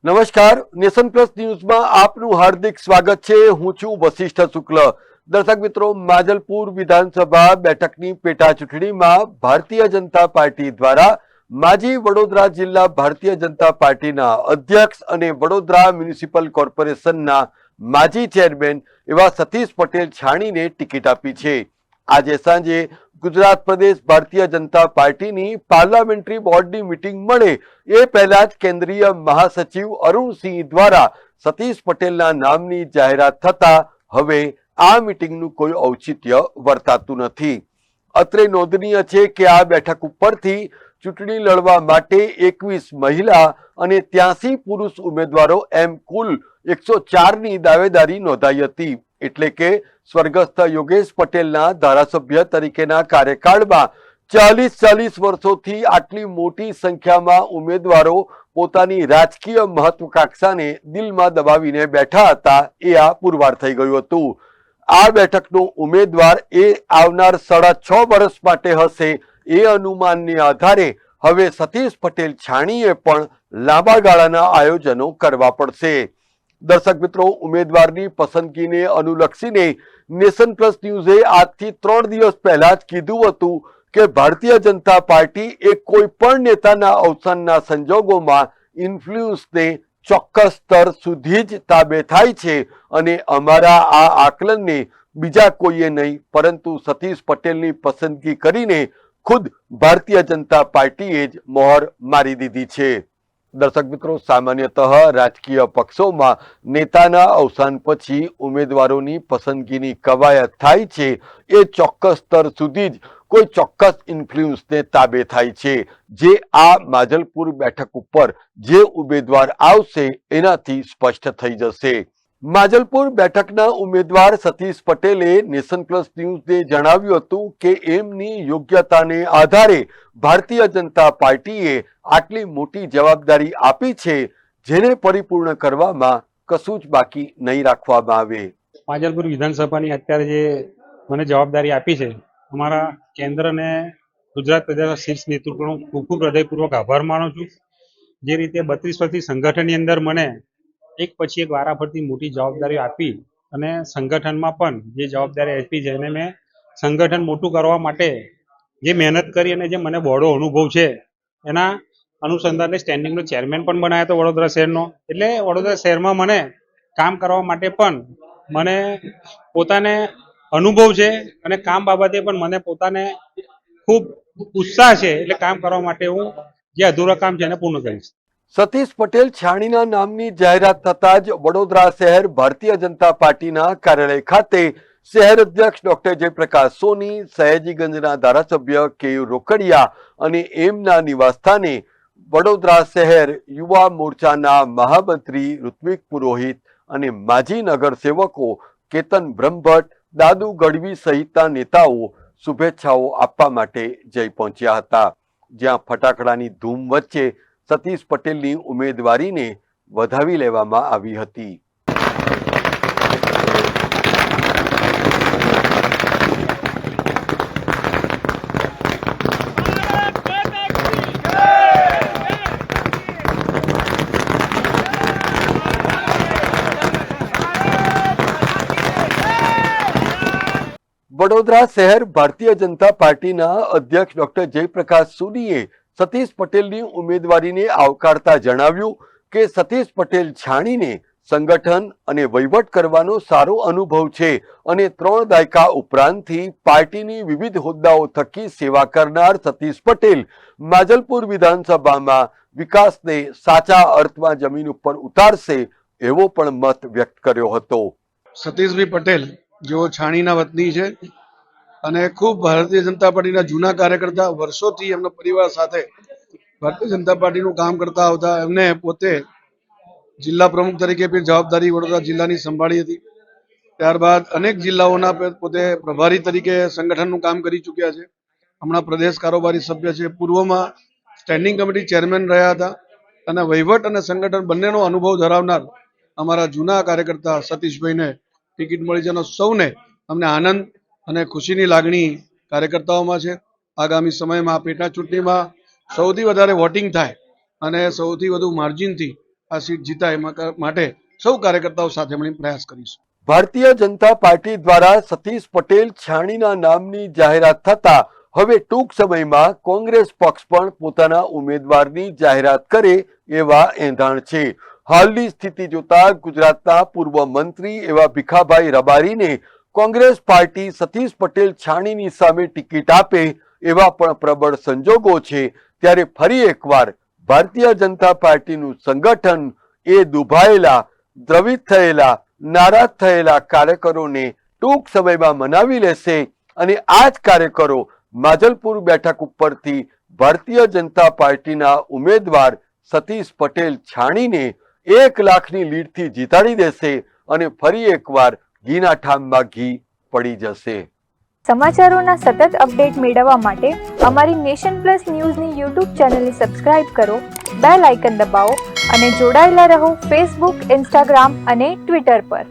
નમસ્કાર, nation plus ન્યૂઝમાં આપનું હાર્દિક સ્વાગત છે। હું છું વશિષ્ઠ શુક્લ। દર્શક મિત્રો, માજલપુર વિધાનસભા બેઠકની પેટા ચૂંટણીમાં ભારતીય જનતા પાર્ટી દ્વારા માજી વડોદરા જિલ્લા ભારતીય જનતા પાર્ટીના અધ્યક્ષ અને વડોદરા મ્યુનિસિપલ કોર્પોરેશનના માજી ચેરમેન એવા સતીશ પટેલ છાણીને ટિકિટ આપી છે। આજે સાંજે ગુજરાત પ્રદેશ ભારતીય જનતા પાર્ટીની પાર્લામેન્ટરી બોર્ડની મીટિંગ મળે એ પહેલા જ કેન્દ્રીય મહાસચિવ અરુણસિંહ દ્વારા સતીશ પટેલના નામની જાહેરાત થતા હવે આ મીટિંગનું કોઈ ઔચિત્ય વર્તાતું નથી। અત્રે નોંધનીય છે કે આ બેઠક ઉપરથી ચૂંટણી લડવા માટે 21 મહિલા અને 83 પુરુષ ઉમેદવારો એમ કુલ 104ની દાવેદારી નોંધાઈ હતી। એટલે કે સ્વર્ગસ્થ યોગેશ પટેલના ધારાસભ્ય તરીકેના કાર્યકાળમાં 40 વર્ષોથી આટલી મોટી સંખ્યામાં ઉમેદવારો પોતાની રાજકીય મહત્વાકાંક્ષાને દિલમાં દબાવીને બેઠા હતા એ આ પુરવાર થઈ ગયું હતું। આ બેઠકનો ઉમેદવાર એ આવનાર 6.5 વર્ષ માટે હશે એ અનુમાનને આધારે હવે સતીશ પટેલ છાણીએ પણ લાંબા ગાળાના આયોજનો કરવા પડશે। દર્શક મિત્રો, ઉમેદવારની પસંદગીને અનુલક્ષીને નેશન પ્લસ ન્યૂઝે આજથી 3 દિવસ પહેલા જ કીધું હતું કે ભારતીય જનતા પાર્ટી એ કોઈ પણ નેતાના અવસાનના સંજોગોમાં ઇન્ફ્લુઅન્સને ચોક્કસ સ્તર સુધી જ તાબે થાય છે અને અમારા આ આકલનને બીજા કોઈએ નહીં પરંતુ સતીશ પટેલની પસંદગી કરીને ખુદ ભારતીય જનતા પાર્ટીએ જ મોહર મારી દીધી છે। દર્શક મિત્રો, સામાન્યતઃ રાજકીય પક્ષોમાં નેતાના અવસાન પછી ઉમેદવારોની પસંદગીની કવાયત થાય છે એ ચોક્કસ સ્તર સુધી જ કોઈ ચોક્કસ ઇન્ફ્લુઅન્સને તાબે થાય છે, જે આ માજલપુર બેઠક ઉપર જે ઉમેદવાર આવશે એનાથી સ્પષ્ટ થઈ જશે। માજલપુર બેઠકના ઉમેદવાર સતીશ પટેલે નેશન પ્લસ ન્યૂઝને જણાવ્યું હતું કે એમની યોગ્યતાને આધારે ભારતીય જનતા પાર્ટીએ આટલી મોટી જવાબદારી આપી છે જેને પરિપૂર્ણ કરવામાં કશું જ બાકી નહીં રાખવામાં આવે। માજલપુર વિધાનસભાની અત્યારે જે મને જવાબદારી આપી છે, અમારા કેન્દ્ર અને ગુજરાત પ્રદેશના શીર્ષ નેતૃત્વનો ખૂબ ખૂબ હૃદયપૂર્વક આભાર માનું છું। જે રીતે 32 વર્ષથી સંગઠનની અંદર મને એક પછી એક વારાફરતી મોટી જવાબદારીઓ આપી અને સંગઠનમાં પણ જે જવાબદારી આપી છે એને મેં સંગઠન મોટું કરવા માટે જે મહેનત કરી અને જે મને બહોળો અનુભવ છે એના અનુસંધાને સ્ટેન્ડિંગનો ચેરમેન પણ બનાવ્યો હતો વડોદરા શહેરનો। એટલે વડોદરા શહેરમાં મને કામ કરવા માટે પણ મને પોતાને અનુભવ છે અને કામ બાબતે પણ મને પોતાને ખૂબ ઉત્સાહ છે। એટલે કામ કરવા માટે હું જે અધૂરા કામ છે એને પૂર્ણ કરીશ। સતીશ પટેલ છાણીના નામની જાહેરાત થતાં જ વડોદરા શહેર ભારતીય જનતા પાર્ટીના કાર્યાલય ખાતે શહેર અધ્યક્ષ ડોક્ટર જયપ્રકાશ સોની, સયાજીગંજના ધારાસભ્ય કેયુ રોકડિયા અને એમના નિવાસસ્થાને વડોદરા શહેર યુવા મોરચાના મહામંત્રી ઋત્વિક પુરોહિત અને માજી નગરસેવકો કેતન બ્રહ્મભટ્ટ, દાદુ ગઢવી સહિતના નેતાઓ શુભેચ્છાઓ આપવા માટે જઈ પહોંચ્યા હતા, જ્યાં ફટાકડાની ધૂમ વચ્ચે સતીશ પટેલની ઉમેદવારીને વધાવી લેવામાં આવી હતી। વડોદરા શહેર ભારતીય જનતા પાર્ટીના અધ્યક્ષ ડોક્ટર જયપ્રકાશ સોનીએ સતીશ પટેલની ઉમેદવારીને આવકારતા જણાવ્યું કે સતીશ પટેલ છાણીને સંગઠન અને વહીવટ કરવાનો સારો અનુભવ છે અને 3 દાયકા ઉપરાંતથી પાર્ટીની વિવિધ હોદ્દાઓ થકી સેવા કરનાર સતીશ પટેલ માજલપુર વિધાનસભામાં વિકાસને સાચા અર્થમાં જમીન ઉપર ઉતારશે એવો પણ મત વ્યક્ત કર્યો હતો। સતીશભાઈ પટેલ જેઓ છાણીના વતની છે અને ખૂબ ભારતીય જનતા પાર્ટીના જૂના કાર્યકર્તા, વર્ષોથી એમના પરિવાર સાથે ભારતીય જનતા પાર્ટીનું કામ કરતા આવતા, એમને પોતે જિલ્લા પ્રમુખ તરીકે પણ જવાબદારી વડોદરા જિલ્લાની સંભાળી હતી। ત્યારબાદ અનેક જિલ્લાઓના પોતે પ્રભારી તરીકે સંગઠનનું કામ કરી ચૂક્યા છે। હમણાં પ્રદેશ કારોબારી સભ્ય છે, પૂર્વમાં સ્ટેન્ડિંગ કમિટી ચેરમેન રહ્યા હતા અને વહીવટ અને સંગઠન બંનેનો અનુભવ ધરાવનાર અમારા જૂના કાર્યકર્તા સતીશભાઈને ટિકિટ મળી છે। સૌને અમને આનંદ અને ખુશીની લાગણી કાર્યકર્તાઓમાં છે। આગામી સમયમાં પેટા ચૂંટણીમાં સૌથી વધારે વોટિંગ થાય અને સૌથી વધુ માર્જિનથી આ સીટ જીતાય માટે સૌ કાર્યકર્તાઓ સાથે મળીને પ્રયાસ કરીશું. ભારતીય જનતા પાર્ટી દ્વારા સતીશ પટેલ છાણીના નામની જાહેરાત થતા હવે ટૂંક સમયમાં કોંગ્રેસ પક્ષ પણ પોતાના ઉમેદવારની જાહેરાત કરે એવા એંધાણ છે. હાલની સ્થિતિ જોતા ગુજરાતના પૂર્વ મંત્રી એવા ભીખાભાઈ રબારીને કોંગ્રેસ પાર્ટી સતીશ પટેલ છાણીની સામે ટિકિટ આપે એવા પણ પ્રબળ સંજોગો છે. ત્યારે ફરી એકવાર ભારતીય જનતા પાર્ટીનું સંગઠન એ દુભાયેલા, દ્રવિત થયેલા, નારાજ થયેલા કાર્યકરોને ટૂંક સમયમાં મનાવી લેશે અને આ જ કાર્યકરો માજલપુર બેઠક ઉપરથી ભારતીય જનતા પાર્ટીના ઉમેદવાર સતીશ પટેલ છાણીને 1 લાખની લીડથી જીતાડી દેશે અને ફરી એકવાર ઘીના ઠામમાં ઘી પડી જશે. સમાચારોના સતત અપડેટ મેળવવા માટે અમારી નેશન પ્લસ ન્યૂઝની યુટ્યુબ ચેનલને સબસ્ક્રાઇબ કરો, બેલ આઇકન દબાવો અને જોડાયેલા રહો ફેસબુક, ઇન્સ્ટાગ્રામ અને ટ્વિટર પર.